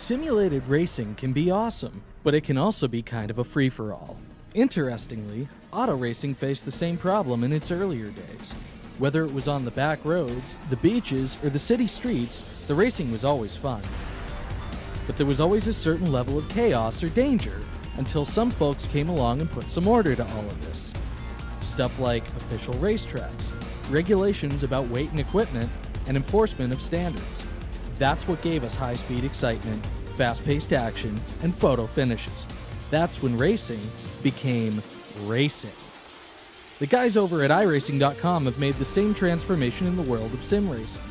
Simulated racing can be awesome, but it can also be kind of a free-for-all. Interestingly, auto racing faced the same problem in its earlier days. Whether it was on the back roads, the beaches, or the city streets, the racing was always fun. But there was always a certain level of chaos or danger, until some folks came along and put some order to all of this. Stuff like official racetracks, regulations about weight and equipment, and enforcement of standards. That's what gave us high-speed excitement, fast-paced action, and photo finishes. That's when racing became racing. The guys over at iRacing.com have made the same transformation in the world of sim racing.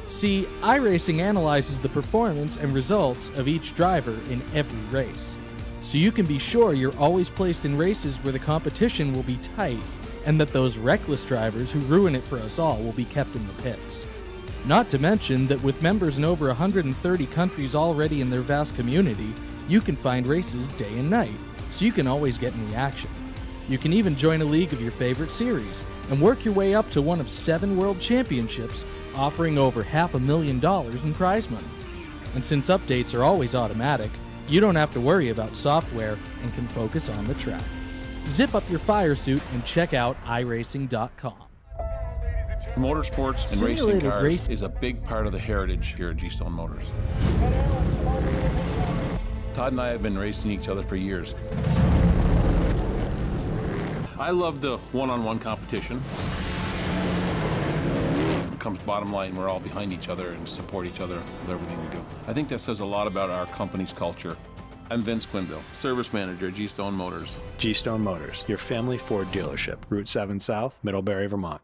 See, iRacing analyzes the performance and results of each driver in every race, so you can be sure you're always placed in races where the competition will be tight, and that those reckless drivers who ruin it for us all will be kept in the pits. Not to mention that with members in over 130 countries already in their vast community, you can find races day and night, so you can always get in the action. You can even join a league of your favorite series, and work your way up to one of 7 world championships, offering over $500,000 in prize money. And since updates are always automatic, you don't have to worry about software and can focus on the track. Zip up your fire suit and check out iRacing.com. Motorsports and racing cars is a big part of the heritage here at G-Stone Motors. Todd and I have been racing each other for years. I love the one-on-one competition. It comes bottom line, we're all behind each other and support each other with everything we do. I think that says a lot about our company's culture. I'm Vince Quinville, Service Manager at G-Stone Motors. G-Stone Motors, your family Ford dealership, Route 7 South, Middlebury, Vermont.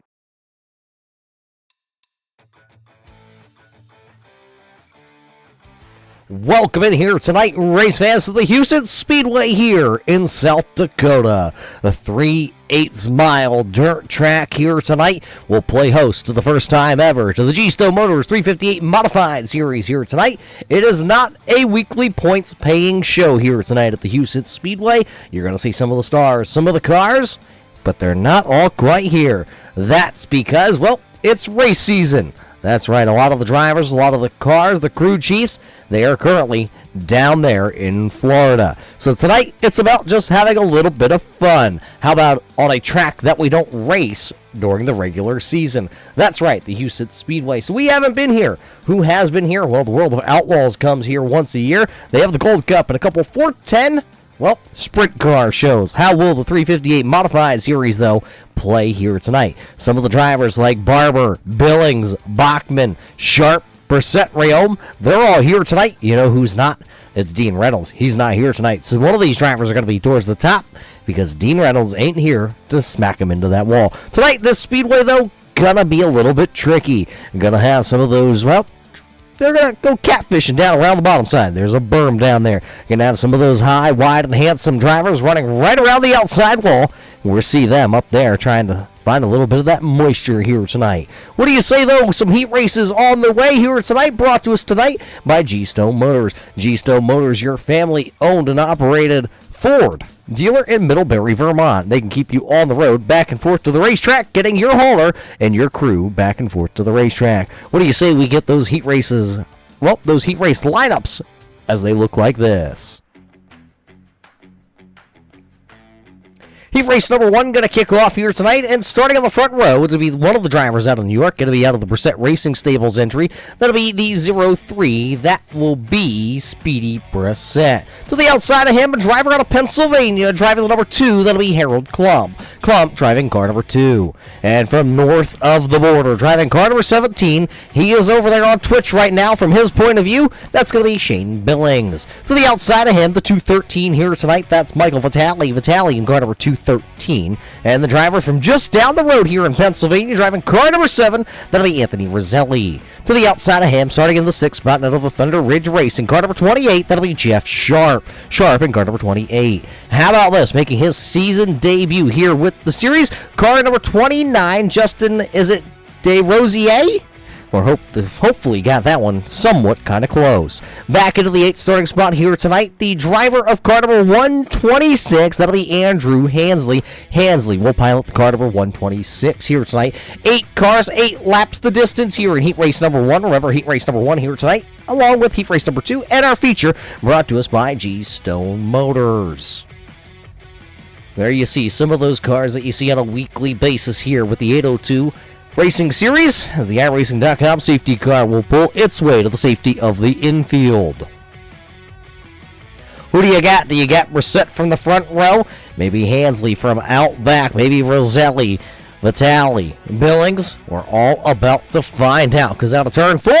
Welcome in here tonight, race fans, to the Husets Speedway here in South Dakota. The 3/8 mile dirt track here tonight will play host for the first time ever to the G-Stone Motors 358 Modified Series here tonight. It is not a weekly points-paying show here tonight at the Husets Speedway. You're going to see some of the stars, some of the cars, but they're not all quite here. That's because, well, it's race season. That's right, a lot of the drivers, a lot of the cars, the crew chiefs, they are currently down there in Florida. So tonight, it's about just having a little bit of fun. How about on a track that we don't race during the regular season? That's right, the Husets Speedway. So we haven't been here. Who has been here? Well, the World of Outlaws comes here once a year. They have the Gold Cup and a couple 410 sprint car shows. How will the 358 Modified Series, though, play here tonight? Some of the drivers like Barber, Billings, Bachman, Sharp, Brissett, Rayome, they're all here tonight. You know who's not? It's Dean Reynolds. He's not here tonight. So one of these drivers are going to be towards the top because Dean Reynolds ain't here to smack him into that wall. Tonight, this speedway, though, going to be a little bit tricky. Going to have some of those, they're going to go catfishing down around the bottom side. There's a berm down there. You're going to have some of those high, wide, and handsome drivers running right around the outside wall. We'll see them up there trying to find a little bit of that moisture here tonight. What do you say, though? Some heat races on the way here tonight, brought to us tonight by G-Stone Motors. G-Stone Motors, your family-owned and operated Ford dealer in Middlebury, Vermont. They can keep you on the road, back and forth to the racetrack, getting your hauler and your crew back and forth to the racetrack. What do you say we get those heat races, those heat race lineups as they look like this? Heat race number 1 going to kick off here tonight, and starting on the front row, it'll be one of the drivers out of New York, going to be out of the Brissett Racing Stables entry. That'll be the 03. That will be Speedy Brissett. To the outside of him, a driver out of Pennsylvania, driving the number 2. That'll be Harold Klump. Klump driving car number 2. And from north of the border, driving car number 17, he is over there on Twitch right now. From his point of view, that's going to be Shane Billings. To the outside of him, the 213 here tonight, that's Michael Vitale. Vitale in car number 213. And the driver from just down the road here in Pennsylvania, driving car number 7, that'll be Anthony Roselli. To the outside of him, starting in the 6th spot, out of the Thunder Ridge Racing, car number 28, that'll be Jeff Sharp. Sharp in car number 28. How about this? Making his season debut here with the series, car number 29, Justin, is it DeRosier? or hopefully got that one somewhat kind of close. Back into the 8th starting spot here tonight, the driver of car number 126, that'll be Andrew Hansley. Hansley will pilot the car number 126 here tonight. 8 cars, 8 laps the distance here in heat race number 1. Remember, heat race number 1 here tonight, along with heat race number 2, and our feature brought to us by G-Stone Motors. There you see some of those cars that you see on a weekly basis here with the 802 Racing Series, as the iRacing.com safety car will pull its way to the safety of the infield. Who do you got? Do you got Brissett from the front row? Maybe Hansley from out back. Maybe Roselli, Vitale, Billings? We're all about to find out, because out of turn 4,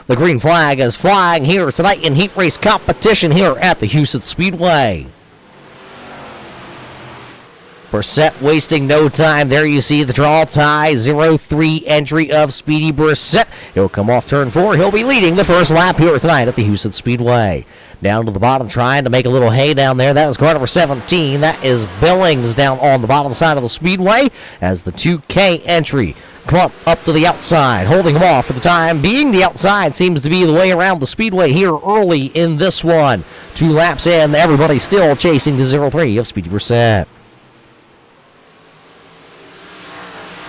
the green flag is flying here tonight in heat race competition here at the Husets Speedway. Brissett wasting no time. There you see the draw tie, 0-3 entry of Speedy Brissett. He'll come off turn 4. He'll be leading the first lap here tonight at the Husets Speedway. Down to the bottom, trying to make a little hay down there. That is car number 17. That is Billings down on the bottom side of the speedway as the 2K entry. Clump up to the outside, holding him off for the time being. The outside seems to be the way around the speedway here early in this one. 2 laps in, everybody still chasing the 0-3 of Speedy Brissett.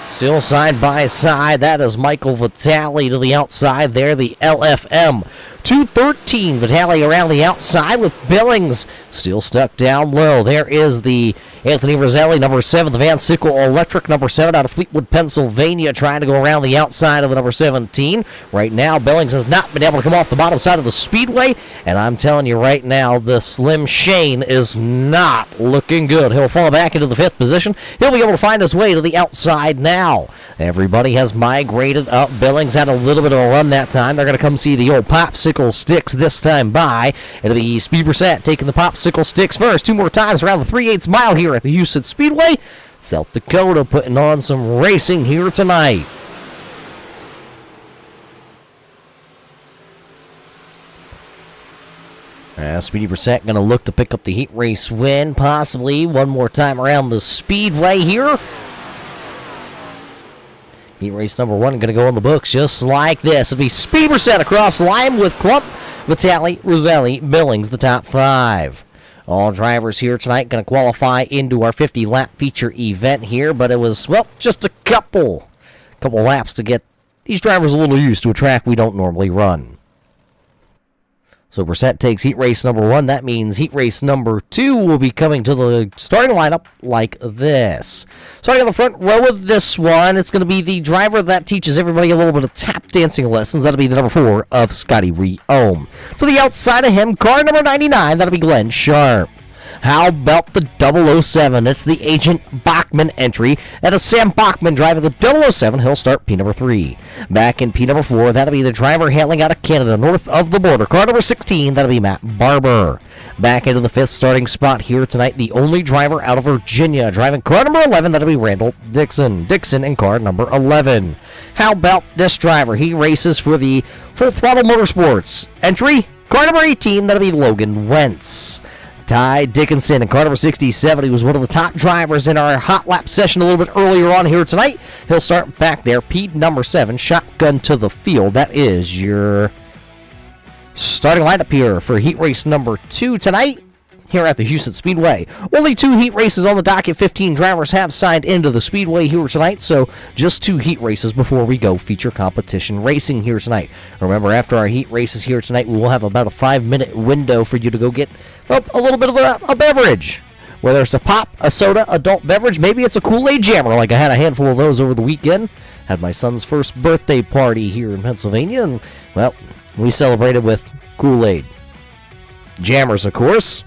Still side by side, that is Michael Vitale to the outside there, the LFM. 213 Vitale around the outside with Billings still stuck down low. There is the Anthony Roselli, number 7, the Van Sickle Electric, number 7, out of Fleetwood, Pennsylvania, trying to go around the outside of the number 17. Right now, Billings has not been able to come off the bottom side of the speedway, and I'm telling you right now, the Slim Shane is not looking good. He'll fall back into the 5th position. He'll be able to find his way to the outside now. Everybody has migrated up. Billings had a little bit of a run that time. They're going to come see the old popsicle sticks this time by. It'll be Speedy Brissett taking the popsicle sticks first. 2 more times around the 3/8 mile here at the Husets Speedway. South Dakota putting on some racing here tonight. Speedy Brissett going to look to pick up the heat race win, possibly one more time around the speedway here. Heat race number 1 going to go in the books just like this. It'll be Speedy Brissett across the line with Clump, Vitale, Roselli, Billings, the top 5. All drivers here tonight going to qualify into our 50-lap feature event here, but it was, well, just a couple laps to get these drivers a little used to a track we don't normally run. So Brissett takes heat race number 1. That means heat race number 2 will be coming to the starting lineup like this. Starting on the front row of this one, it's going to be the driver that teaches everybody a little bit of tap dancing lessons. That'll be the number 4 of Scotty Reome. To the outside of him, car number 99, that'll be Glenn Sharp. How about the 007? It's the Agent Bachman entry. That is Sam Bachman driving the 007. He'll start P number 3. Back in P number 4, that'll be the driver hailing out of Canada, north of the border. Car number 16, that'll be Matt Barber. Back into the 5th starting spot here tonight, the only driver out of Virginia driving car number 11, that'll be Randall Dixon. Dixon in car number 11. How about this driver? He races for the Full Throttle Motorsports entry. Car number 18, that'll be Logan Wentz. Ty Dickinson in car number 67. He was one of the top drivers in our hot lap session a little bit earlier on here tonight. He'll start back there. P number 7, shotgun to the field. That is your starting lineup here for heat race number 2 tonight here at the Husets Speedway. Only 2 heat races on the docket. 15 drivers have signed into the Speedway here tonight, so just 2 heat races before we go feature competition racing here tonight. Remember, after our heat races here tonight, we will have about a 5-minute window for you to go get a little bit of a beverage. Whether it's a pop, a soda, adult beverage, maybe it's a Kool-Aid jammer, like I had a handful of those over the weekend. Had my son's first birthday party here in Pennsylvania, and, well, we celebrated with Kool-Aid. Jammers, of course.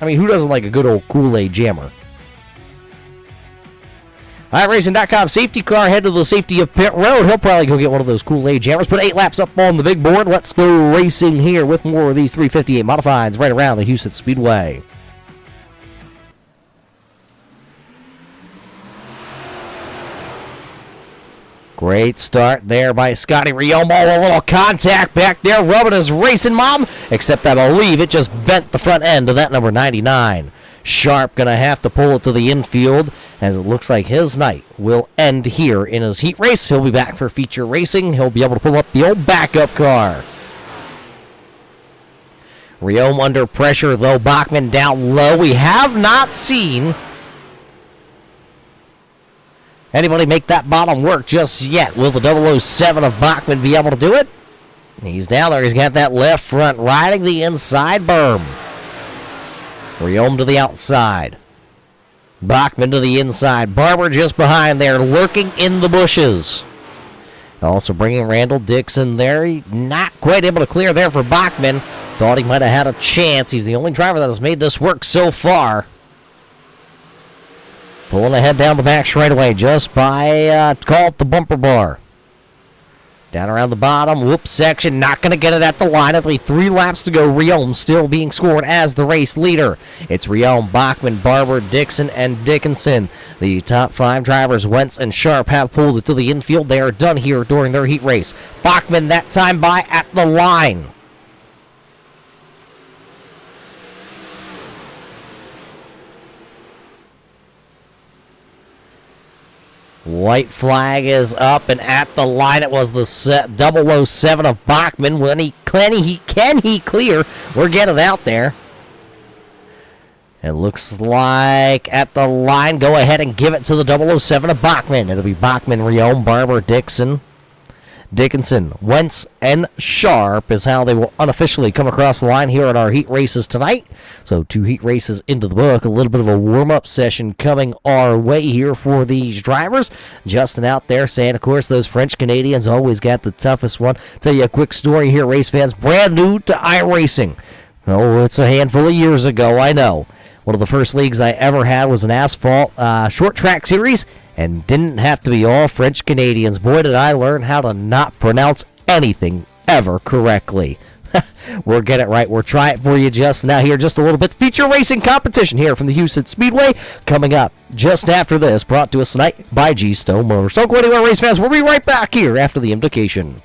I mean, who doesn't like a good old Kool-Aid jammer? iRacing.com safety car head to the safety of pit road. He'll probably go get one of those Kool-Aid jammers. Put 8 laps up on the big board. Let's go racing here with more of these 358 modifieds right around the Husets Speedway. Great start there by Scotty Reome. A little contact back there, rubbing his racing mom, except I believe it just bent the front end of that number 99. Sharp going to have to pull it to the infield, as it looks like his night will end here in his heat race. He'll be back for feature racing. He'll be able to pull up the old backup car. Riom under pressure, though. Bachman down low. We have not seen anybody make that bottom work just yet. Will the 007 of Bachman be able to do it? He's down there. He's got that left front riding the inside berm. Riom to the outside. Bachman to the inside. Barber just behind there, lurking in the bushes. Also bringing Randall Dixon there. Not quite able to clear there for Bachman. Thought he might have had a chance. He's the only driver that has made this work so far. Pulling ahead down the back straightaway just by, call it the bumper bar. Down around the bottom, whoops section, not going to get it at the line. Only 3 laps to go. Riom still being scored as the race leader. It's Riom, Bachman, Barber, Dixon, and Dickinson. The top 5 drivers, Wentz and Sharp, have pulled it to the infield. They are done here during their heat race. Bachman that time by at the line. White flag is up and at the line. It was the 007 of Bachman. Can he clear? We're getting out there. It looks like at the line. Go ahead and give it to the 007 of Bachman. It'll be Bachman, Riom, Barber, Dickinson, Wentz, and Sharp is how they will unofficially come across the line here at our heat races tonight. So 2 heat races into the book. A little bit of a warm-up session coming our way here for these drivers. Justin out there saying, of course, those French Canadians always got the toughest one. Tell you a quick story here, race fans. Brand new to iRacing. Oh, it's a handful of years ago, I know. One of the first leagues I ever had was an asphalt short track series, and didn't have to be all French Canadians. Boy, did I learn how to not pronounce anything ever correctly. We'll get it right. We'll try it for you just now here. Just a little bit. Feature racing competition here from the Husets Speedway coming up just after this. Brought to us tonight by G Stone Motors. Don't go anywhere, race fans. We'll be right back here after the indication.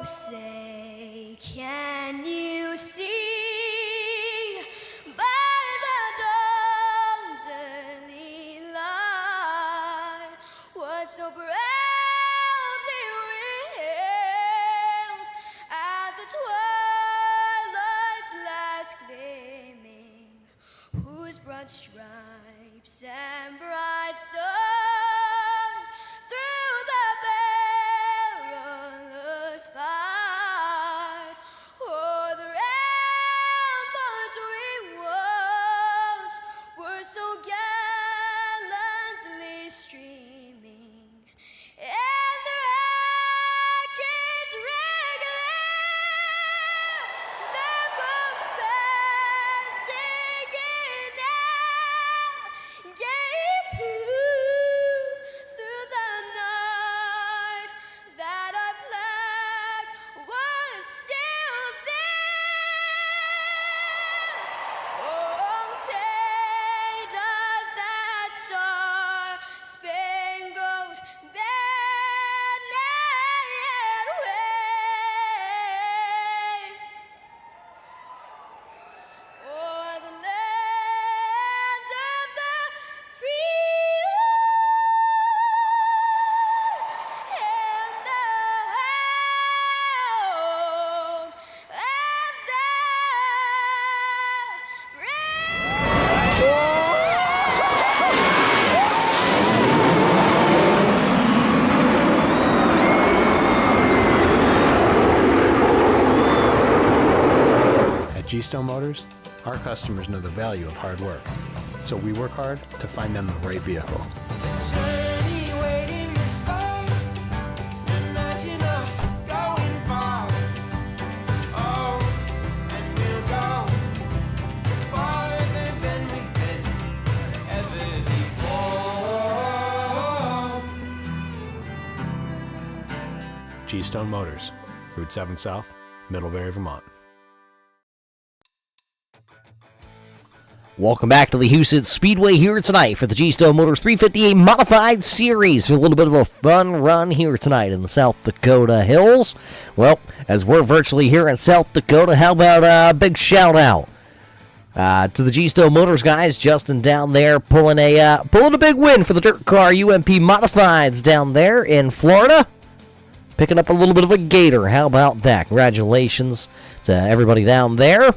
Say, can you see by the dawn's early light what so proudly we hailed at the twilight's last gleaming, whose broad stripes and bright stars through the perilous fight o'er the ramparts we watched were so gallantly streaming. Our customers know the value of hard work, so we work hard to find them the right vehicle. G-Stone Motors, Route 7 South, Middlebury, Vermont. Welcome back to the Husets Speedway here tonight for the G-Stone Motors 358 Modified Series. A little bit of a fun run here tonight in the South Dakota Hills. Well, as we're virtually here in South Dakota, how about a big shout out to the G-Stone Motors guys, Justin down there pulling a big win for the Dirt Car UMP Modifieds down there in Florida. Picking up a little bit of a gator. How about that? Congratulations to everybody down there.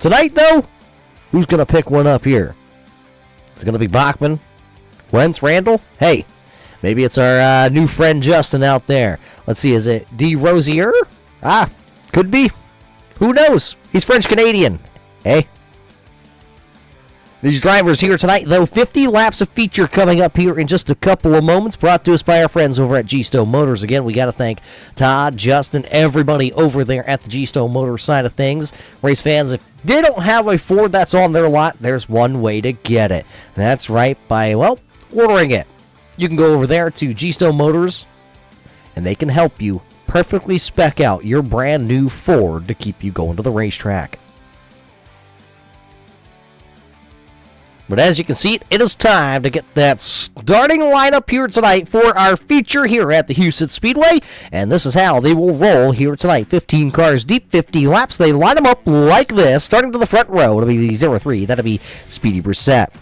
Tonight, though, who's going to pick one up here? It's going to be Bachman, Wentz, Randall. Hey, maybe it's our new friend Justin out there. Let's see, is it D. Rosier? Could be. Who knows? He's French-Canadian. Hey. These drivers here tonight, though, 50 laps of feature coming up here in just a couple of moments, brought to us by our friends over at G-Stone Motors. Again, we got to thank Todd, Justin, everybody over there at the G-Stone Motors side of things. Race fans, if they don't have a Ford that's on their lot, there's one way to get it. That's right, by, ordering it. You can go over there to G-Stone Motors, and they can help you perfectly spec out your brand new Ford to keep you going to the racetrack. But as you can see, it is time to get that starting lineup here tonight for our feature here at the Husets Speedway. And this is how they will roll here tonight. 15 cars deep, 50 laps. They line them up like this. Starting to the front row, it'll be the 03. That'll be Speedy Brissett.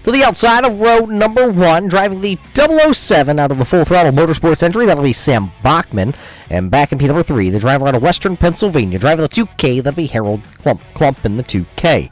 To the outside of row number 1, driving the 007 out of the Full Throttle Motorsports entry, that'll be Sam Bachman. And back in P number 3, the driver out of Western Pennsylvania, driving the 2K, that'll be Harold Klump in the 2K.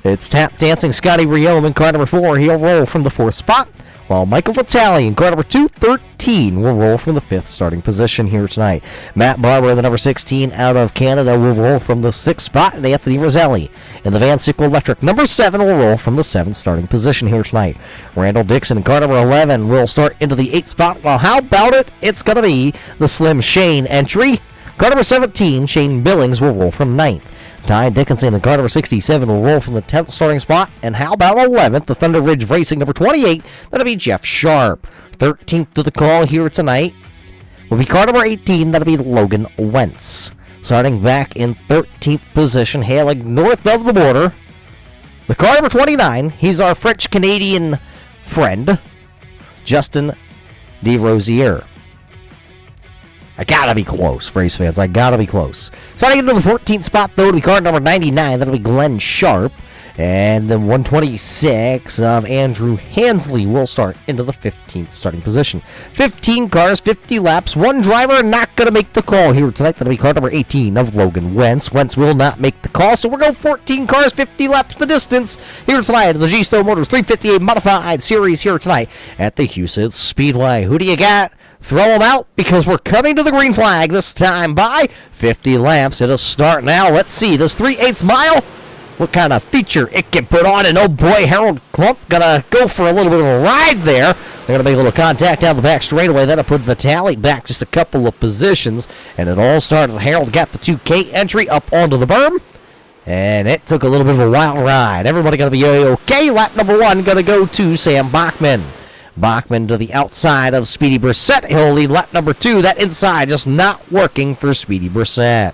It's tap dancing Scotty Riome in car number 4. He'll roll from the 4th spot, while Michael Vitale in car number 213 will roll from the 5th starting position here tonight. Matt Barber in the number 16 out of Canada will roll from the 6th spot, and Anthony Roselli in the Van Sickle Electric number 7 will roll from the 7th starting position here tonight. Randall Dixon in car number 11 will start into the 8th spot. Well, how about it? It's going to be the Slim Shane entry. Car number 17, Shane Billings, will roll from 9th. Ty Dickinson in car number 67 will roll from the 10th starting spot. And how about 11th, the Thunder Ridge Racing number 28, that'll be Jeff Sharp. 13th to the call here tonight will be car number 18, that'll be Logan Wentz. Starting back in 13th position, hailing north of the border, the car number 29, he's our French-Canadian friend, Justin DeRosier. I gotta be close, race fans. I gotta be close. Starting into the 14th spot, though, to be car number 99. That'll be Glenn Sharp. And then 126 of Andrew Hansley will start into the 15th starting position. 15 cars, 50 laps. One driver not going to make the call here tonight. That'll be car number 18 of Logan Wentz. Wentz will not make the call, so we're going 14 cars, 50 laps the distance here tonight at the G-Stone Motors 358 Modified Series here tonight at the Husets Speedway. Who do you got? Throw them out because we're coming to the green flag this time by 50 laps. It'll start now. Let's see. This 3/8 mile, what kind of feature it can put on. And oh boy, Harold Klump gonna go for a little bit of a ride there. They're gonna make a little contact down the back straightaway. That'll put Vitale back just a couple of positions. And it all started. Harold got the 2K entry up onto the berm. And it took a little bit of a wild ride. Everybody gonna be okay. Lap number 1 gonna go to Sam Bachman. Bachman to the outside of Speedy Brissett. He'll lead lap number 2. That inside just not working for Speedy Brissett.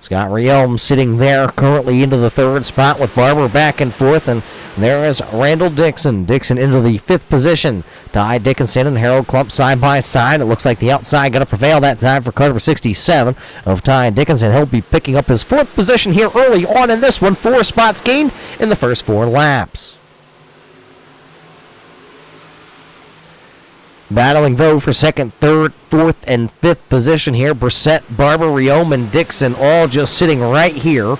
Scott Riome sitting there currently into the 3rd spot with Barber back and forth. And there is Randall Dixon. Dixon into the 5th position. Ty Dickinson and Harold Klump side by side. It looks like the outside going to prevail that time for car number 67 of Ty Dickinson. He'll be picking up his 4th position here early on in this one. 4 spots gained in the first 4 laps. Battling, though, for 2nd, 3rd, 4th, and 5th position here. Brissett, Barber, Riome, and Dixon all just sitting right here.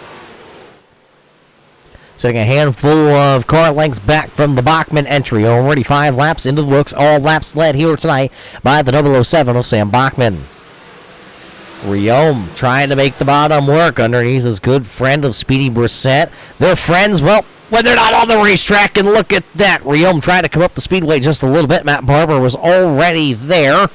Sitting a handful of car lengths back from the Bachman entry. Already 5 laps into the books. All laps led here tonight by the 007 of Sam Bachman. Riom trying to make the bottom work underneath his good friend of Speedy Brissett. They're friends, well, when they're not on the racetrack, and look at that. Riom trying to come up the speedway just a little bit. Matt Barber was already there.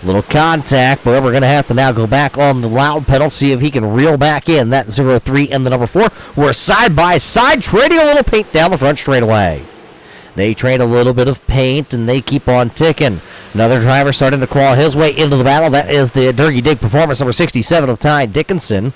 Little contact, but we're going to have to now go back on the loud pedal, see if he can reel back in that 0-3 and the number 4. We're side by side, trading a little paint down the front straightaway. They trade a little bit of paint, and they keep on ticking. Another driver starting to claw his way into the battle. That is the Dirty Dig Performance, number 67 of Ty Dickinson.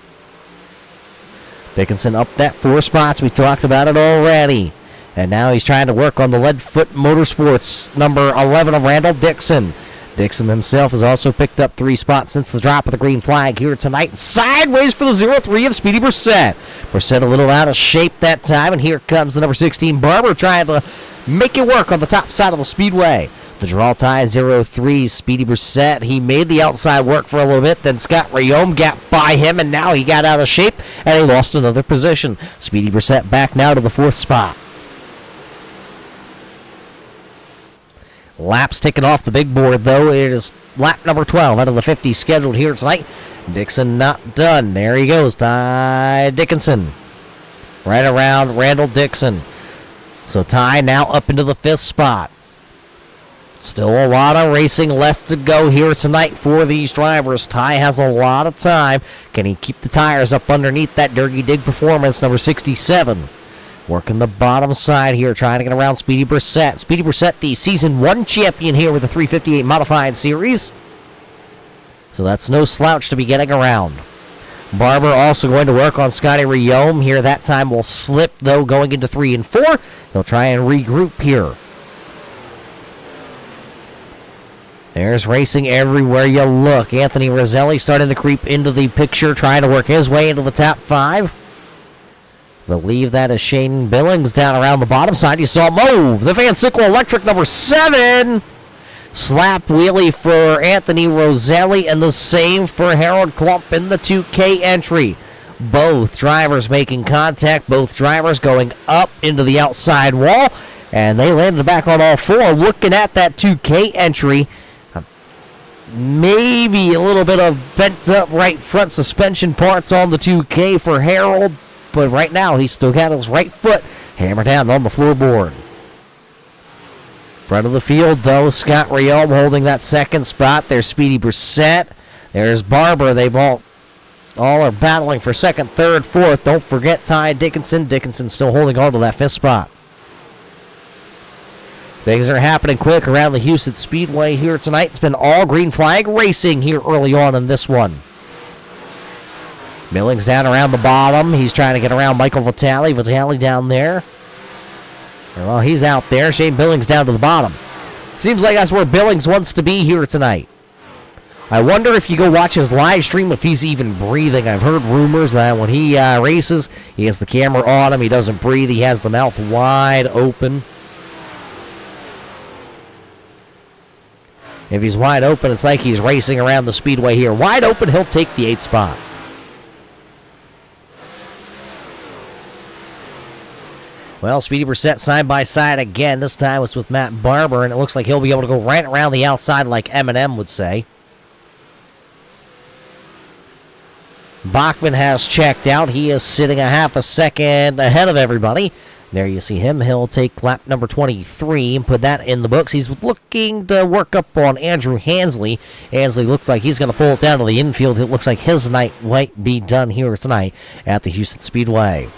Dickinson up that 4 spots. We talked about it already. And now he's trying to work on the Leadfoot Motorsports, number 11 of Randall Dixon. Dixon himself has also picked up 3 spots since the drop of the green flag here tonight. Sideways for the 0-3 of Speedy Brissett. Brissett a little out of shape that time, and here comes the number 16 Barber trying to make it work on the top side of the speedway. The draw tie 0-3, Speedy Brissett. He made the outside work for a little bit, then Scott Riom got by him, and now he got out of shape, and he lost another position. Speedy Brissett back now to the 4th spot. Laps ticking off the big board, though. It is lap number 12 out of the 50 scheduled here tonight. Dixon not done. There he goes, Ty Dickinson. Right around Randall Dixon. So Ty now up into the 5th spot. Still a lot of racing left to go here tonight for these drivers. Ty has a lot of time. Can he keep the tires up underneath that Dirty Dig Performance, number 67? Working the bottom side here, trying to get around Speedy Brissett. Speedy Brissett, the Season 1 champion here with the 358 Modified Series. So that's no slouch to be getting around. Barber also going to work on Scotty Riom here. That time will slip, though, going into 3 and 4. He'll try and regroup here. There's racing everywhere you look. Anthony Roselli starting to creep into the picture, trying to work his way into the top 5. Believe that is Shane Billings down around the bottom side. You saw him move. The Van Sickle Electric, number 7. Slap wheelie for Anthony Roselli, and the same for Harold Klump in the 2K entry. Both drivers making contact. Both drivers going up into the outside wall, and they landed back on all 4. Looking at that 2K entry, maybe a little bit of bent up right front suspension parts on the 2K for Harold. But right now, he's still got his right foot hammered down on the floorboard. Front of the field, though, Scott Riom holding that 2nd spot. There's Speedy Brissett. There's Barber. They all are battling for 2nd, 3rd, 4th. Don't forget Ty Dickinson. Dickinson still holding on to that 5th spot. Things are happening quick around the Husets Speedway here tonight. It's been all green flag racing here early on in this one. Billings down around the bottom. He's trying to get around Michael Vitale. Vitale down there. Well, he's out there. Shane Billings down to the bottom. Seems like that's where Billings wants to be here tonight. I wonder if you go watch his live stream if he's even breathing. I've heard rumors that when he races, he has the camera on him. He doesn't breathe. He has the mouth wide open. If he's wide open, it's like he's racing around the speedway here. Wide open, he'll take the 8th spot. Well, Speedy Brissett side by side again. This time it's with Matt Barber, and it looks like he'll be able to go right around the outside like Eminem would say. Bachman has checked out. He is sitting a half a second ahead of everybody. There you see him. He'll take lap number 23 and put that in the books. He's looking to work up on Andrew Hansley. Hansley looks like he's going to pull it down to the infield. It looks like his night might be done here tonight at the Houston Speedway.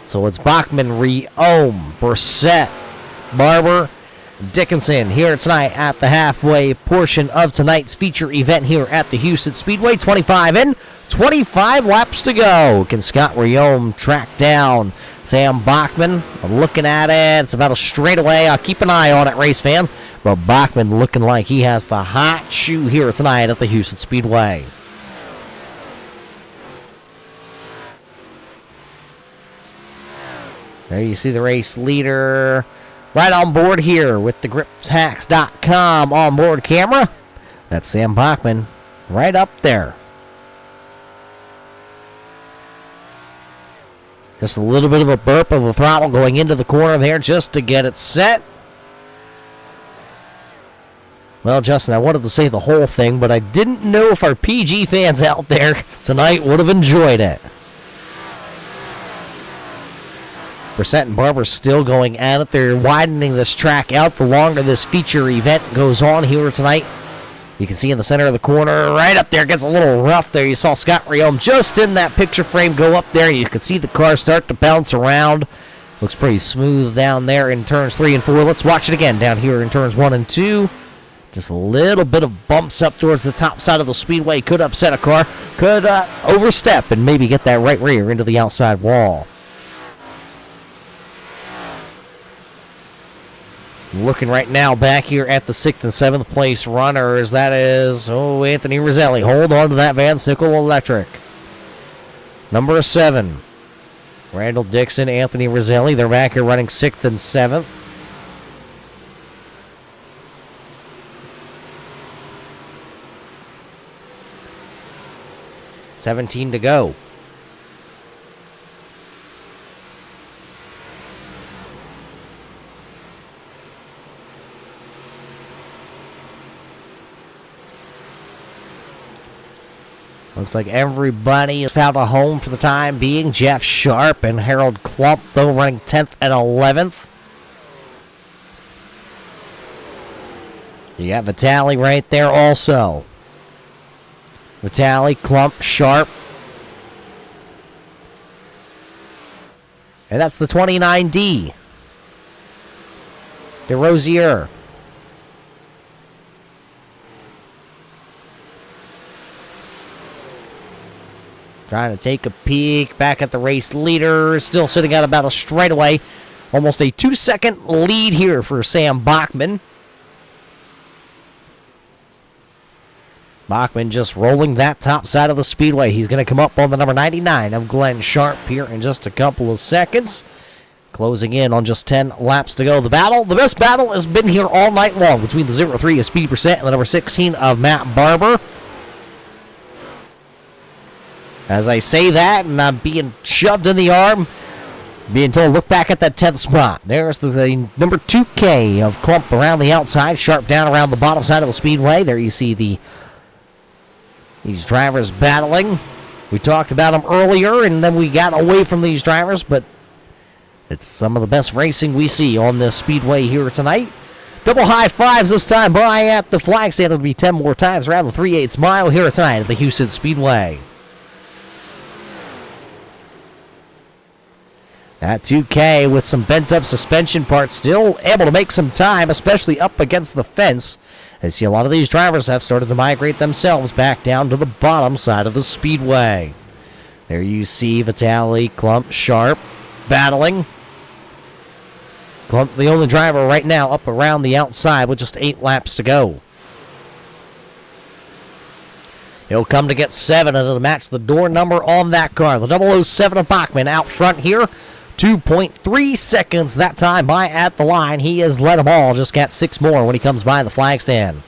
So it's Bachman, Riom, Brissett, Barber, Dickinson here tonight at the halfway portion of tonight's feature event here at the Houston Speedway. 25 in, 25 laps to go. Can Scott Riom track down Sam Bachman? I'm looking at it. It's about a straightaway. I'll keep an eye on it, race fans. But Bachman looking like he has the hot shoe here tonight at the Houston Speedway. There you see the race leader right on board here with the gripshacks.com onboard camera. That's Sam Bachman right up there. Just a little bit of a burp of a throttle going into the corner there just to get it set. Well, Justin, I wanted to say the whole thing, but I didn't know if our PG fans out there tonight would have enjoyed it. Brissett and Barber still going at it. They're widening this track out the longer this feature event goes on here tonight. You can see in the center of the corner, right up there, gets a little rough there. You saw Scott Riom just in that picture frame go up there. You could see the car start to bounce around. Looks pretty smooth down there in turns 3 and 4. Let's watch it again down here in turns 1 and 2. Just a little bit of bumps up towards the top side of the speedway. Could upset a car. Could overstep and maybe get that right rear into the outside wall. Looking right now back here at the 6th and 7th place runners. That is, Anthony Roselli. Hold on to that Van Sickle Electric. Number 7, Randall Dixon, Anthony Roselli. They're back here running 6th and 7th. $17 to go. Looks like everybody has found a home for the time being. Jeff Sharp and Harold Klump, though, running 10th and 11th. You got Vitale right there also. Vitale, Klump, Sharp. And that's the 29D. DeRosier. Trying to take a peek back at the race leader. Still sitting at about a straightaway. Almost a 2-second lead here for Sam Bachman. Bachman just rolling that top side of the speedway. He's going to come up on the number 99 of Glenn Sharp here in just a couple of seconds. Closing in on just 10 laps to go. The best battle has been here all night long between the 03 of Speedy Brissett and the number 16 of Matt Barber. As I say that, and I'm being shoved in the arm, being told, look back at that 10th spot. There's the number 2K of Klump around the outside, Sharp down around the bottom side of the speedway. There you see these drivers battling. We talked about them earlier, and then we got away from these drivers, but it's some of the best racing we see on this speedway here tonight. Double high fives this time by at the flag stand. It'll be 10 more times around the 3/8 mile here tonight at the Husets Speedway. That 2K with some bent-up suspension parts still able to make some time, especially up against the fence. I see a lot of these drivers have started to migrate themselves back down to the bottom side of the speedway. There you see Vitale, Klump, Sharp battling. Klump, the only driver right now up around the outside with just 8 laps to go. He'll come to get 7, and it'll match the door number on that car. The 007 of Bachman out front here. 2.3 seconds that time by at the line. He has led them all. Just got 6 more when he comes by the flag stand.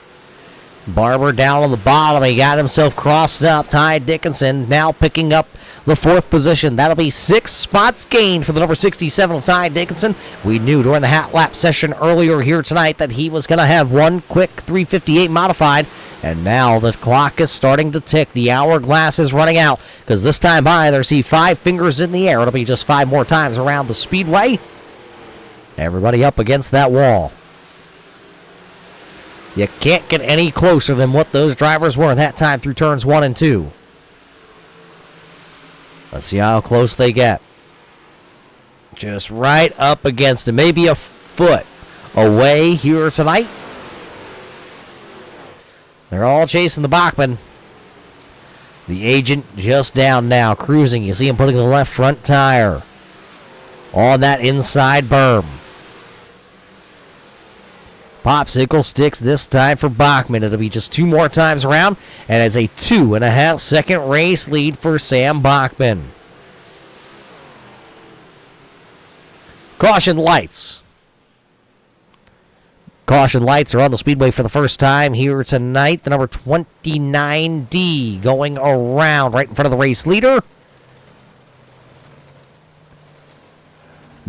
Barber down on the bottom. He got himself crossed up. Ty Dickinson now picking up the 4th position. That'll be 6 spots gained for the number 67 of Ty Dickinson. We knew during the hat lap session earlier here tonight that he was going to have one quick 358 modified. And now the clock is starting to tick. The hourglass is running out. Because this time by, there's 5 fingers in the air. It'll be just 5 more times around the speedway. Everybody up against that wall. You can't get any closer than what those drivers were that time through turns 1 and 2. Let's see how close they get. Just right up against it. Maybe a foot away here tonight. They're all chasing the Bachman. The agent just down now, cruising. You see him putting the left front tire on that inside berm. Popsicle sticks this time for Bachman. It'll be just 2 more times around, and it's a 2.5-second race lead for Sam Bachman. Caution lights. Caution lights are on the speedway for the first time here tonight. The number 29D going around right in front of the race leader.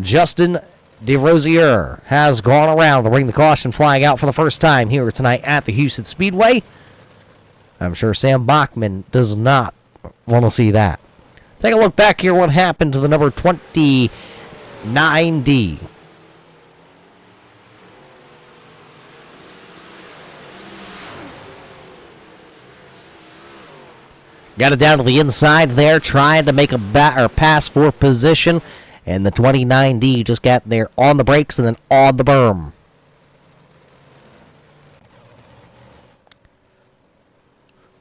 Justin DeRosier has gone around to bring the caution flag out for the first time here tonight at the Houston Speedway. I'm sure Sam Bachman does not want to see that. Take a look back here what happened to the number 29D. Got it down to the inside there, trying to make a pass for position. And the 29D just got there on the brakes and then on the berm.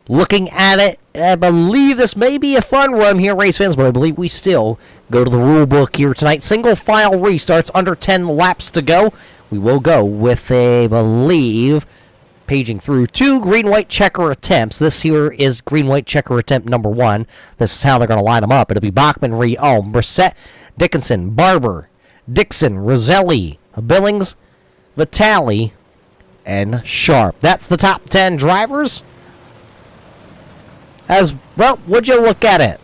Looking at it, I believe this may be a fun run here, race fans, but I believe we still go to the rule book here tonight. Single file restarts, under 10 laps to go. We will go with, I believe, paging through 2 green-white checker attempts. This here is green-white checker attempt number 1. This is how they're going to line them up. It'll be Bachman, Riom, Brissett, Dickinson, Barber, Dixon, Roselli, Billings, Vitale, and Sharp. That's the top 10 drivers. As well, would you look at it?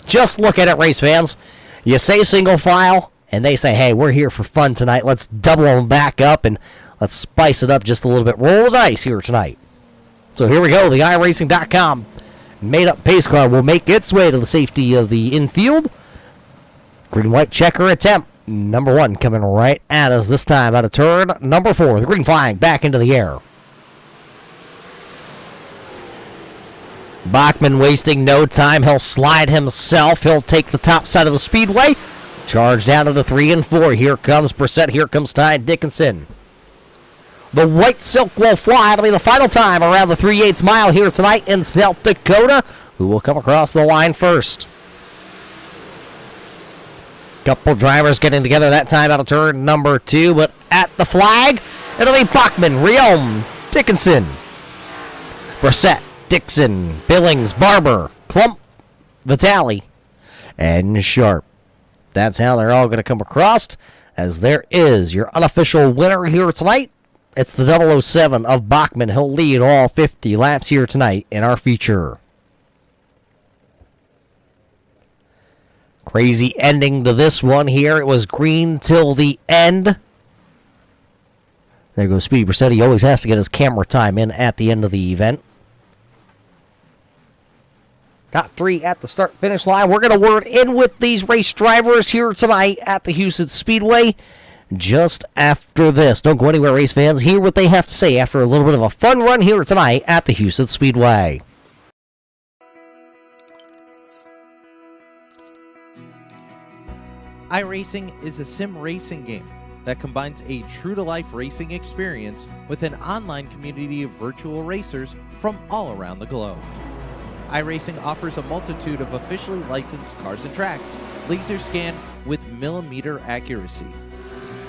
Just look at it, race fans. You say single file, and they say, hey, we're here for fun tonight. Let's double them back up, and let's spice it up just a little bit. Roll the dice here tonight. So here we go. The iRacing.com made-up pace car will make its way to the safety of the infield. Green-white checker attempt. Number 1 coming right at us this time out of turn number 4. The green flag back into the air. Bachman wasting no time. He'll slide himself. He'll take the top side of the speedway. Charge down to the 3 and 4. Here comes Brissett. Here comes Ty Dickinson. The white silk will fly. It'll be the final time around the 3/8 mile here tonight in South Dakota. Who will come across the line first? Couple drivers getting together that time out of turn number 2, but at the flag, it'll be Bachman, Riom, Dickinson, Brissett, Dixon, Billings, Barber, Klump, Vitale, and Sharp. That's how they're all going to come across, as there is your unofficial winner here tonight. It's the 007 of Bachman. He'll lead all 50 laps here tonight in our feature. Crazy ending to this one here. It was green till the end. There goes Speedy Brissett. He always has to get his camera time in at the end of the event. Got 3 at the start-finish line. We're going to word in with these race drivers here tonight at the Houston Speedway just after this. Don't go anywhere, race fans. Hear what they have to say after a little bit of a fun run here tonight at the Houston Speedway. iRacing is a sim racing game that combines a true-to-life racing experience with an online community of virtual racers from all around the globe. iRacing offers a multitude of officially licensed cars and tracks, laser scanned with millimeter accuracy.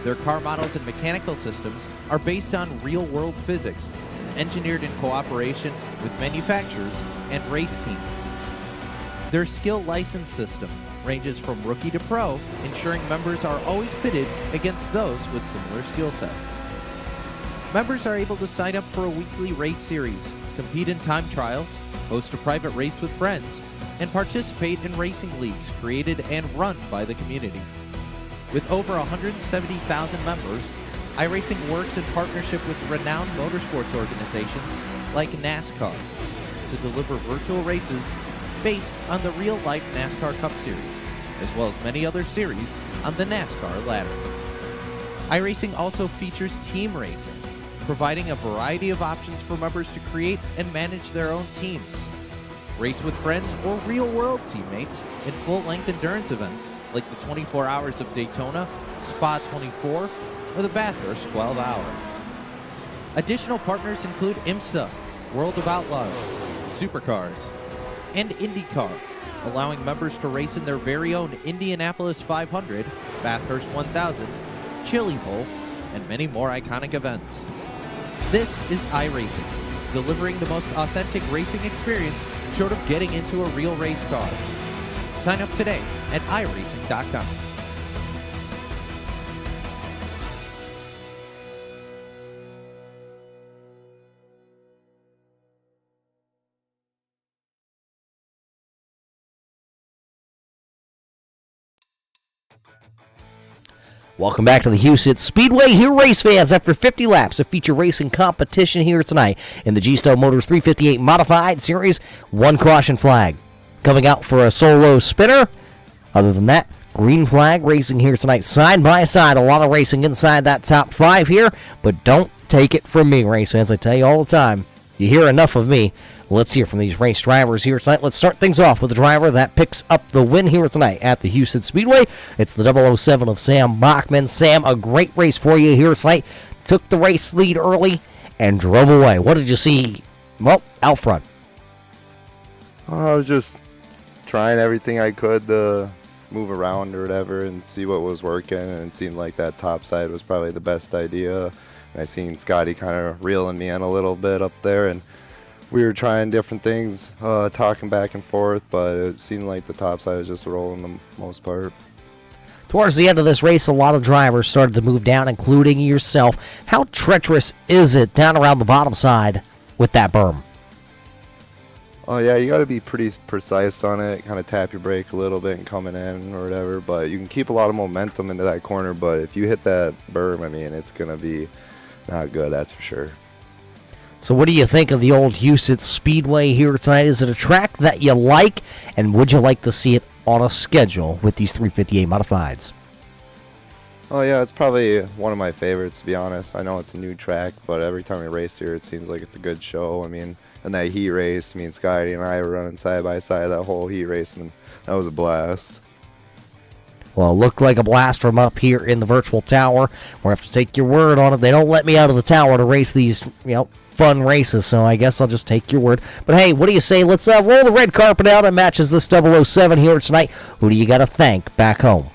Their car models and mechanical systems are based on real-world physics, engineered in cooperation with manufacturers and race teams. Their skill license system ranges from rookie to pro, ensuring members are always pitted against those with similar skill sets. Members are able to sign up for a weekly race series, compete in time trials, host a private race with friends, and participate in racing leagues created and run by the community. With over 170,000 members, iRacing works in partnership with renowned motorsports organizations like NASCAR to deliver virtual races based on the real-life NASCAR Cup Series, as well as many other series on the NASCAR ladder. iRacing also features team racing, providing a variety of options for members to create and manage their own teams. Race with friends or real-world teammates in full-length endurance events like the 24 Hours of Daytona, Spa 24, or the Bathurst 12 Hour. Additional partners include IMSA, World of Outlaws, Supercars, and IndyCar, allowing members to race in their very own Indianapolis 500, Bathurst 1000, Chili Bowl, and many more iconic events. This is iRacing, delivering the most authentic racing experience short of getting into a real race car. Sign up today at iRacing.com. Welcome back to the Husets Speedway here, race fans. After 50 laps of feature racing competition here tonight in the G-Stone Motors 358 Modified Series, one caution flag coming out for a solo spinner. Other than that, green flag racing here tonight, side by side. A lot of racing inside that top 5 here, but don't take it from me, race fans. I tell you all the time, you hear enough of me. Let's hear from these race drivers here tonight. Let's start things off with the driver that picks up the win here tonight at the Husets Speedway. It's the 007 of Sam Bachman. Sam, a great race for you here tonight. Took the race lead early and drove away. What did you see, well, out front? I was just trying everything I could to move around or whatever and see what was working, and it seemed like that top side was probably the best idea. And I seen Scotty kind of reeling me in a little bit up there, and we were trying different things, talking back and forth, but it seemed like the top side was just rolling the most part. Towards the end of this race, a lot of drivers started to move down, including yourself. How treacherous is it down around the bottom side with that berm? Oh yeah, you got to be pretty precise on it, kind of tap your brake a little bit and coming in or whatever, but you can keep a lot of momentum into that corner, but if you hit that berm, I mean, it's going to be not good, that's for sure. So what do you think of the old Husets Speedway here tonight? Is it a track that you like, and would you like to see it on a schedule with these 358 Modifieds? Oh yeah, it's probably one of my favorites, to be honest. I know it's a new track, but every time we race here, it seems like it's a good show. I mean, in that heat race, me and Scotty and I were running side by side that whole heat race, and that was a blast. Well, it looked like a blast from up here in the virtual tower. We'll have to take your word on it. They don't let me out of the tower to race these, fun races, so I guess I'll just take your word. But hey, what do you say? Let's roll the red carpet out and matches this 007 here tonight. Who do you got to thank back home?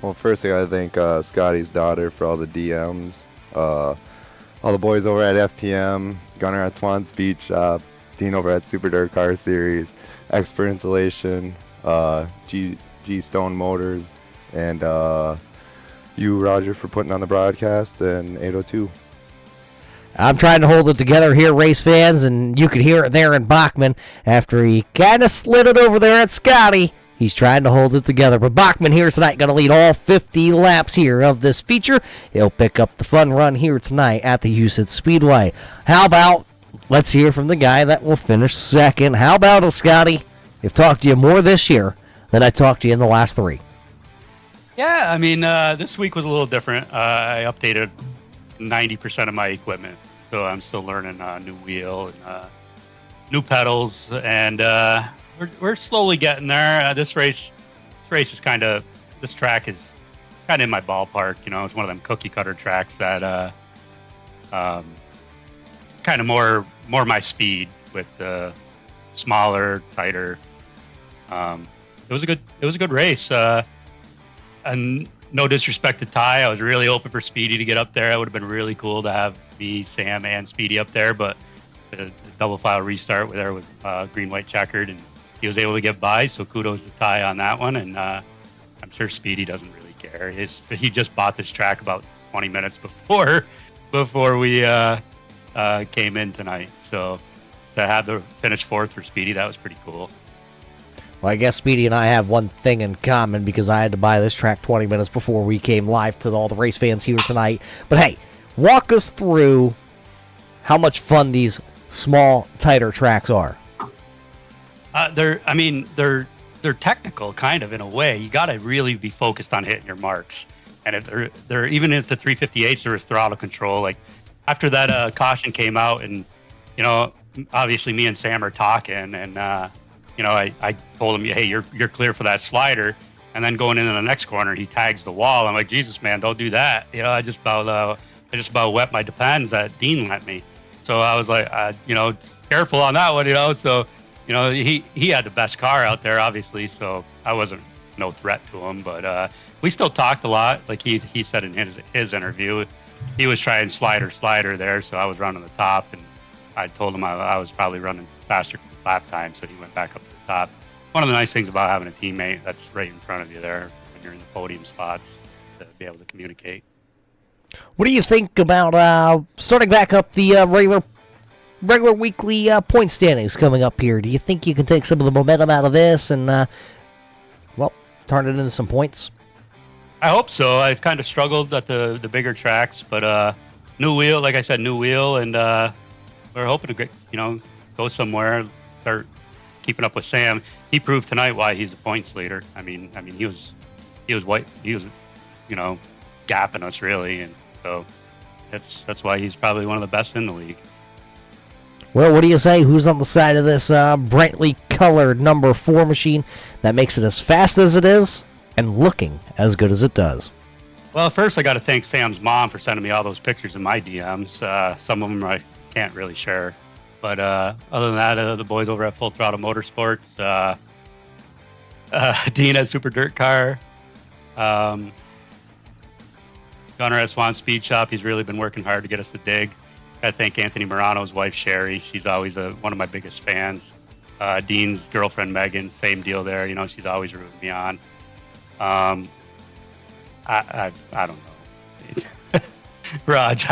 Well, first I gotta thank Scotty's daughter for all the DMs, all the boys over at FTM, Gunner at Swan Speed Shop, Dean over at Super Dirt Car Series, Expert Insulation, G-Stone Motors, and you, Roger, for putting on the broadcast, and 802. I'm trying to hold it together here, race fans, and you could hear it there in Bachman after he kind of slid it over there at Scotty. He's trying to hold it together. But Bachman here tonight going to lead all 50 laps here of this feature. He'll pick up the fun run here tonight at the Husets Speedway. How about, let's hear from the guy that will finish second. How about it, Scotty? I've talked to you more this year than I talked to you in the last 3. Yeah, I mean, this week was a little different. I updated 90% of my equipment, so I'm still learning new wheel and new pedals, and we're slowly getting there. This track is kind of in my ballpark. It's one of them cookie cutter tracks that kind of more my speed with smaller, tighter. It was a good race. And no disrespect to Ty, I was really hoping for Speedy to get up there. It would have been really cool to have me, Sam, and Speedy up there, but the double file restart there with green, white, checkered, and he was able to get by, so kudos to Ty on that one, and I'm sure Speedy doesn't really care. He just bought this track about 20 minutes before we came in tonight, so to have the finish 4th for Speedy, that was pretty cool. Well, I guess Speedy and I have one thing in common because I had to buy this track 20 minutes before we came live to all the race fans here tonight. But hey, walk us through how much fun these small, tighter tracks are. They're technical, kind of, in a way. You got to really be focused on hitting your marks. And if they're even if the 358s, there was throttle control. Like after that caution came out, and obviously me and Sam are talking, and I told him, hey, you're clear for that slider. And then going into the next corner, he tags the wall. I'm like, Jesus, man, don't do that. I just about wet my Depends that Dean lent me. So I was like, careful on that one, So, he had the best car out there, obviously. So I wasn't no threat to him. But we still talked a lot. Like he said in his interview, he was trying slider there. So I was running the top, and I told him I was probably running faster lap time, so he went back up to the top. One of the nice things about having a teammate that's right in front of you there when you're in the podium spots to be able to communicate. What do you think about starting back up the regular weekly point standings coming up here? Do you think you can take some of the momentum out of this and turn it into some points? I hope so. I've kind of struggled at the bigger tracks, but new wheel, like I said, new wheel, and we're hoping to get, go somewhere, start keeping up with Sam. He proved tonight why he's the points leader. I mean, he was gapping us really, and so that's why he's probably one of the best in the league. Well, what do you say? Who's on the side of this brightly colored number 4 machine that makes it as fast as it is and looking as good as it does? Well, first I got to thank Sam's mom for sending me all those pictures in my DMs. Some of them I can't really share, but other than that, the boys over at Full Throttle Motorsports, Dean at Super Dirt Car, Gunner at Swan Speed Shop. He's really been working hard to get us the dig. I thank Anthony Morano's wife Sherry. She's always one of my biggest fans. Dean's girlfriend Megan, same deal there. She's always rooting me on. I don't know, Raj.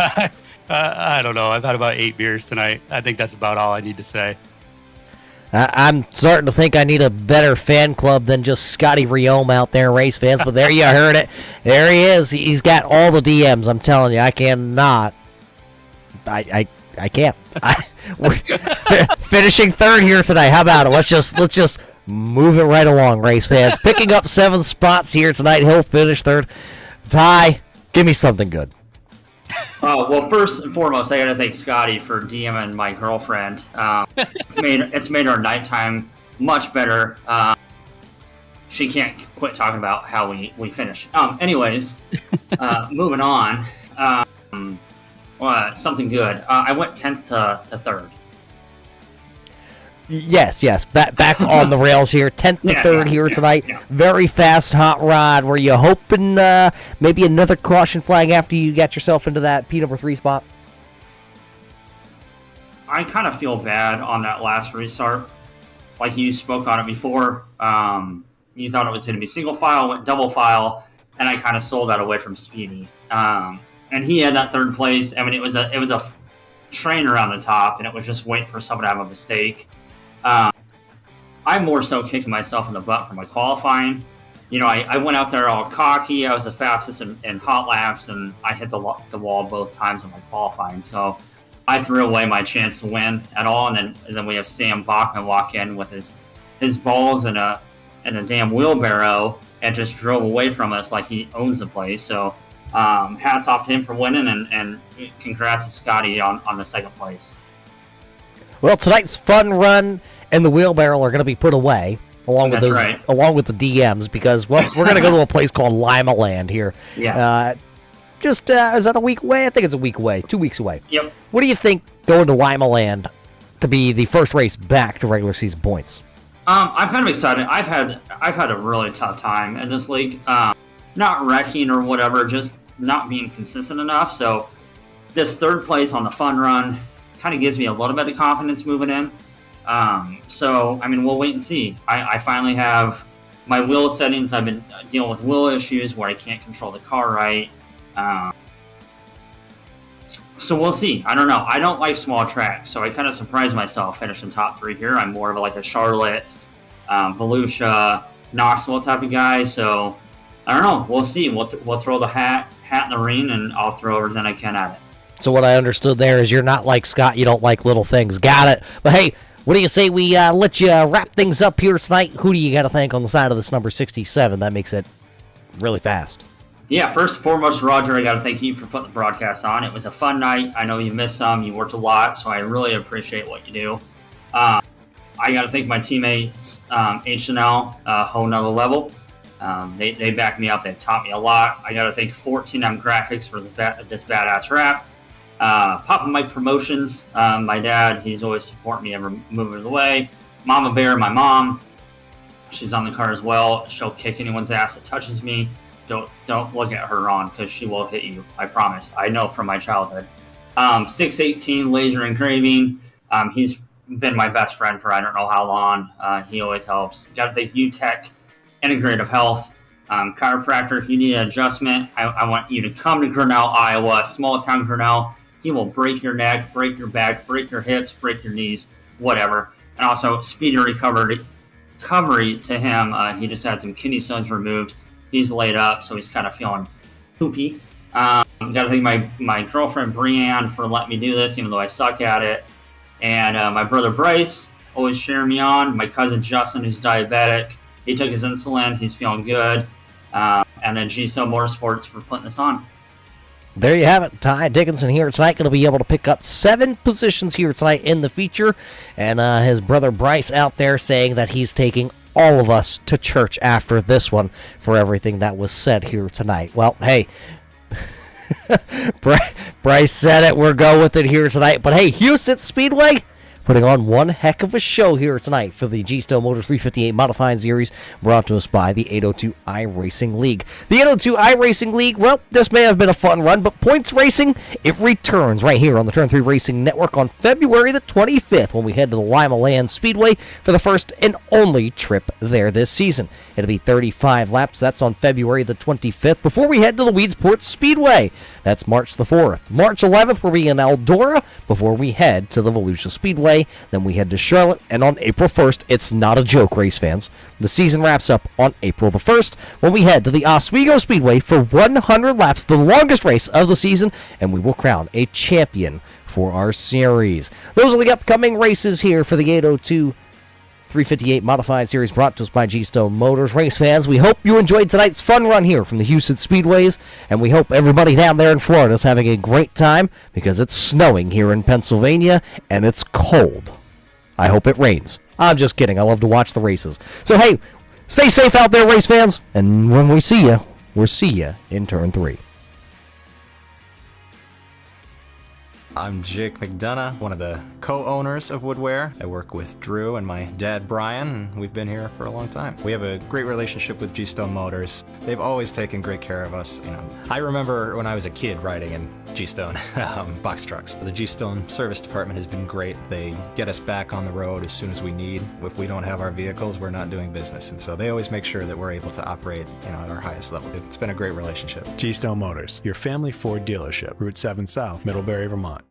I don't know. I've had about 8 beers tonight. I think that's about all I need to say. I'm starting to think I need a better fan club than just Scotty Riome out there, race fans. But there you heard it. There he is. He's got all the DMs. I'm telling you, I cannot. I can't. We're finishing 3rd here tonight. How about it? Let's just move it right along, race fans. Picking up 7 spots here tonight. He'll finish 3rd. Ty, give me something good. Well, first and foremost, I got to thank Scotty for DMing my girlfriend. It's made our nighttime much better. She can't quit talking about how we finish. Anyways, moving on. Something good. I went 10th to 3rd. Yes. Back on the rails here. 10th to 3rd here tonight. Yeah. Very fast hot rod. Were you hoping maybe another caution flag after you got yourself into that P number 3 spot? I kind of feel bad on that last restart. Like you spoke on it before. You thought it was going to be single file, went double file, and I kind of sold that away from Speedy. And he had that 3rd place. I mean, it was a train around the top, and it was just waiting for someone to have a mistake. I'm more so kicking myself in the butt for my qualifying. I went out there all cocky. I was the fastest in hot laps, and I hit the wall both times in my qualifying. So I threw away my chance to win at all. And then we have Sam Bachman walk in with his balls and a damn wheelbarrow and just drove away from us like he owns the place. So hats off to him for winning, and congrats to Scotty on the 2nd place. Well, tonight's fun run and the wheelbarrow are going to be put away along with along with the DMs, because we're going to go to a place called Lima Land here. Yeah. Is that a week away? I think it's a week away, 2 weeks away. Yep. What do you think going to Lima Land to be the first race back to regular season points? I'm kind of excited. I've had a really tough time in this league. Not wrecking or whatever, just not being consistent enough. So this 3rd place on the fun run kind of gives me a little bit of confidence moving in. So, I mean, we'll wait and see. I finally have my wheel settings. I've been dealing with wheel issues where I can't control the car right. So we'll see. I don't know. I don't like small tracks, so I kind of surprised myself finishing top 3 here. I'm more of like a Charlotte, Volusia, Knoxville type of guy. So I don't know. We'll see. We'll throw the hat in the ring, and I'll throw everything I can at it. So what I understood there is you're not like Scott. You don't like little things. Got it. But hey, what do you say we let you wrap things up here tonight? Who do you got to thank on the side of this number 67? That makes it really fast. Yeah, first and foremost, Roger, I got to thank you for putting the broadcast on. It was a fun night. I know you missed some. You worked a lot, so I really appreciate what you do. I got to thank my teammates, H&L, whole nother level. They backed me up. They've taught me a lot. I got to thank 14M Graphics for this badass wrap. Papa Mike Promotions, my dad, he's always supporting me every move of the way. Mama Bear, my mom, she's on the car as well. She'll kick anyone's ass that touches me. Don't look at her wrong, because she will hit you. I promise. I know from my childhood. 618 Laser Engraving. He's been my best friend for I don't know how long. He always helps. Got to thank UTech Integrative Health. Chiropractor, if you need an adjustment, I want you to come to Grinnell, Iowa, small town Grinnell. He will break your neck, break your back, break your hips, break your knees, whatever. And also, speedy recovery to him. He just had some kidney stones removed. he's laid up, so he's kind of feeling poopy. Got to thank my girlfriend Brianne for letting me do this, even though I suck at it. And my brother Bryce, always cheering me on. My cousin Justin, who's diabetic, he took his insulin. He's feeling good. And then G-Stone Motorsports for putting this on. There you have it. Ty Dickinson here tonight going to be able to pick up 7 positions here tonight in the feature. And his brother Bryce out there saying that he's taking all of us to church after this one for everything that was said here tonight. Well, hey, Bryce said it. We're going with it here tonight. But hey, Husets Speedway putting on one heck of a show here tonight for the G-Stone Motors 358 Modified Series, brought to us by the 802 iRacing League. The 802 iRacing League, well, this may have been a fun run, but points racing, it returns right here on the Turn 3 Racing Network on February the 25th when we head to the Lima Land Speedway for the first and only trip there this season. It'll be 35 laps. That's on February the 25th before we head to the Weedsport Speedway. That's March the 4th. March 11th, we'll be in Eldora before we head to the Volusia Speedway. Then we head to Charlotte, and on April 1st, it's not a joke, race fans. The season wraps up on April the 1st when we head to the Oswego Speedway for 100 laps, the longest race of the season, and we will crown a champion for our series. Those are the upcoming races here for the 802 358 Modified Series, brought to us by G-Stone Motors. Race fans, we hope you enjoyed tonight's fun run here from the Husets Speedways, and we hope everybody down there in Florida is having a great time because it's snowing here in Pennsylvania, and it's cold. I hope it rains. I'm just kidding. I love to watch the races. So, hey, stay safe out there, race fans, and when we see you, we'll see you in Turn 3. I'm Jake McDonough, one of the co-owners of Woodware. I work with Drew and my dad Brian, and we've been here for a long time. We have a great relationship with G-Stone Motors. They've always taken great care of us. I remember when I was a kid riding in G-Stone box trucks. The G-Stone service department has been great. They get us back on the road as soon as we need. If we don't have our vehicles, we're not doing business, and so they always make sure that we're able to operate, at our highest level. It's been a great relationship. G-Stone Motors, your family Ford dealership, Route 7 South, Middlebury, Vermont.